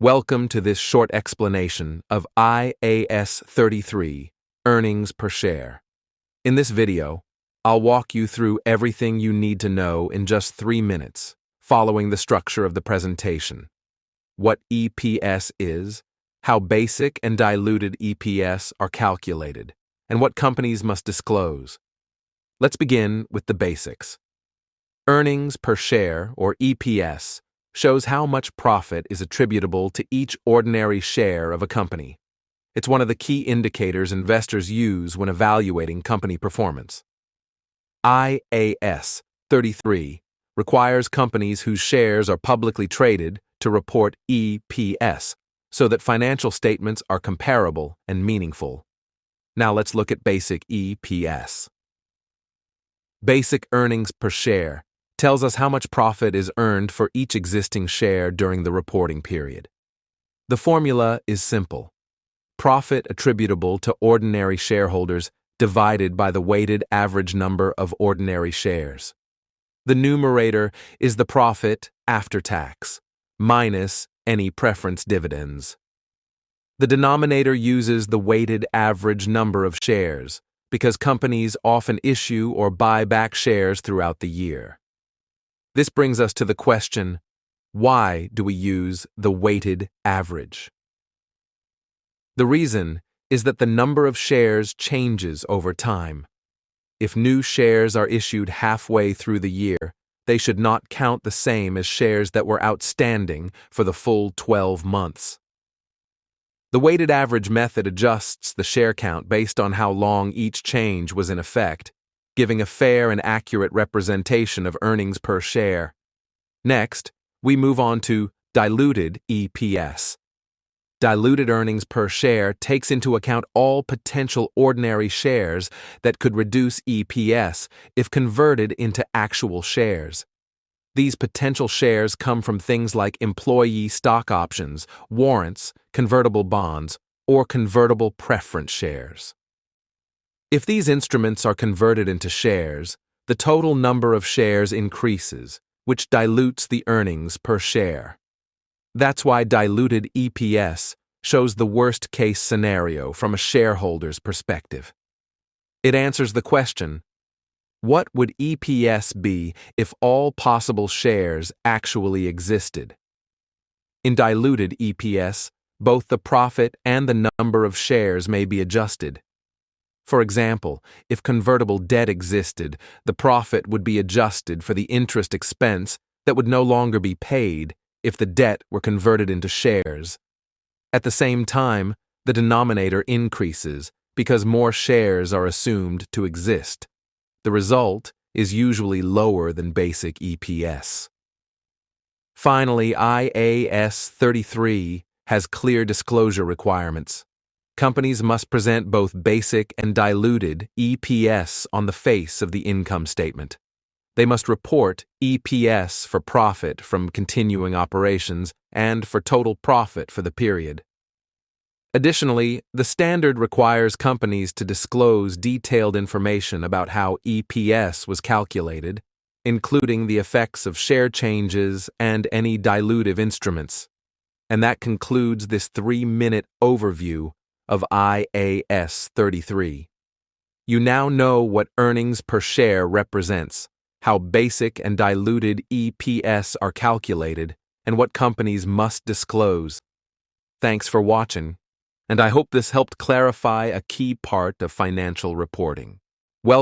Welcome to this short explanation of IAS33, earnings per share. In this video, I'll walk you through everything you need to know in just 3 minutes, following the structure of the presentation. What EPS is, how basic and diluted EPS are calculated, and what companies must disclose. Let's begin with the basics. Earnings per share, or EPS, shows how much profit is attributable to each ordinary share of a company. It's one of the key indicators investors use when evaluating company performance. IAS33 requires companies whose shares are publicly traded to report EPS so that financial statements are comparable and meaningful. Now let's look at basic EPS. Basic earnings per share tells us how much profit is earned for each existing share during the reporting period. The formula is simple. Profit attributable to ordinary shareholders divided by the weighted average number of ordinary shares. The numerator is the profit after tax, minus any preference dividends. The denominator uses the weighted average number of shares because companies often issue or buy back shares throughout the year. This brings us to the question, why do we use the weighted average? The reason is that the number of shares changes over time. If new shares are issued halfway through the year, they should not count the same as shares that were outstanding for the full 12 months. The weighted average method adjusts the share count based on how long each change was in effect, giving a fair and accurate representation of earnings per share. Next, we move on to diluted EPS. Diluted earnings per share takes into account all potential ordinary shares that could reduce EPS if converted into actual shares. These potential shares come from things like employee stock options, warrants, convertible bonds, or convertible preference shares. If these instruments are converted into shares, the total number of shares increases, which dilutes the earnings per share. That's why diluted EPS shows the worst-case scenario from a shareholder's perspective. It answers the question, what would EPS be if all possible shares actually existed? In diluted EPS, both the profit and the number of shares may be adjusted. For example, if convertible debt existed, the profit would be adjusted for the interest expense that would no longer be paid if the debt were converted into shares. At the same time, the denominator increases because more shares are assumed to exist. The result is usually lower than basic EPS. Finally, IAS33 has clear disclosure requirements. Companies must present both basic and diluted EPS on the face of the income statement. They must report EPS for profit from continuing operations and for total profit for the period. Additionally, the standard requires companies to disclose detailed information about how EPS was calculated, including the effects of share changes and any dilutive instruments. And that concludes this 3-minute overview of IAS33. You now know what earnings per share represents, how basic and diluted EPS are calculated, and what companies must disclose. Thanks for watching, and I hope this helped clarify a key part of financial reporting.